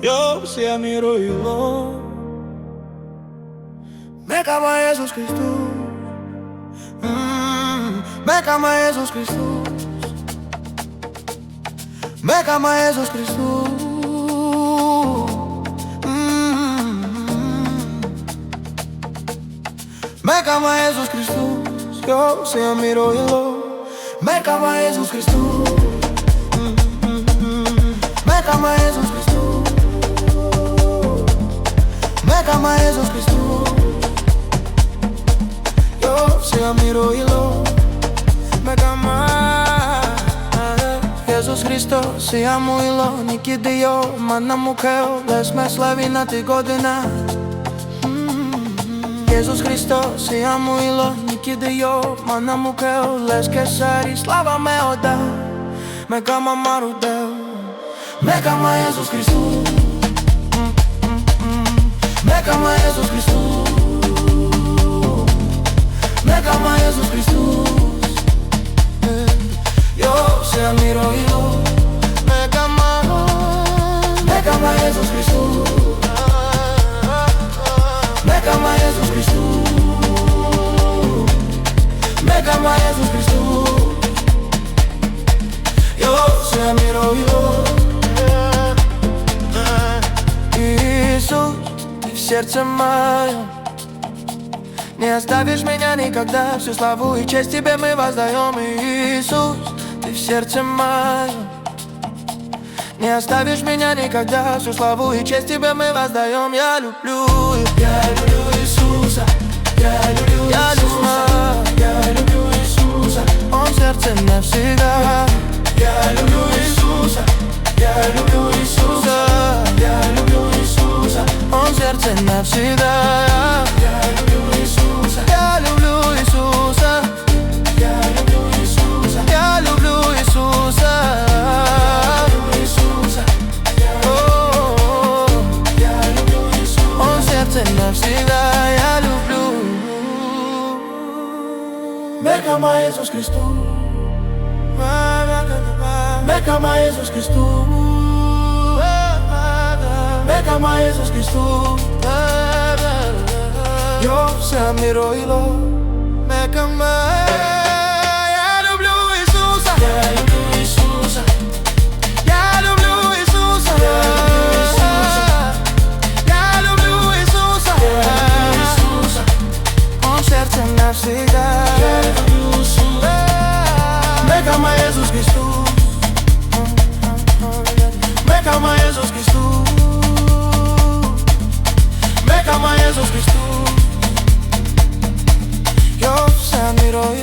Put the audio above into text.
eu se admiro y lo me cama Jesús Cristo, me cama Jesús Cristo, me cama Jesús Cristo, me cama Jesús Cristo, yo se admiro y lo me cama Jesús Cristo, me cama Jesús Cristo, me cama Jesús Cristo, yo se admiro y lo me cama Jesús Cristo, se amo и lo никиди йо мана мукео лес ме слави на ти година. Jesús Cristo, se amo y lo никиди йо мана мукео лес ке сари слава ме ода me cama марудео me cama Jesús Cristo, me cama Jesús Cristo, me cama Jesús Cristo, yo se admiro y lo me cama Jesús Cristo, me cama Jesús Cristo, me cama Jesús Cristo, yo se admiro y lo Иисус, ты в сердце моем, не оставишь меня никогда. Всю славу и честь тебе мы воздаем. Иисус, ты в сердце моем, не оставишь меня никогда. Всю славу и честь тебе мы воздаем. Я люблю Иисуса, я люблю Иисуса, я люблю Иисуса, Он в сердце навсегда. Я люблю Иисуса, я люблю Иисуса, я люблю Иисуса, Он в сердце навсегда. Я люблю Иисуса, я люблю Иисуса, я люблю Иисуса, я люблю Иисуса, я люблю Иисуса, Он в сердце навсегда. Я люблю me cama Jesús Cristo, me cama Jesús Cristo, me cama Jesús Cristo, yo se admiro y lo me cama. Я люблю Иисуса, я люблю Иисуса, я люблю Иисуса, я люблю Иисуса, Он в сердце навсегда. Me cama Jesús Cristo, me cama Jesús Cristo, me cama Jesús Cristo, yo se admiro y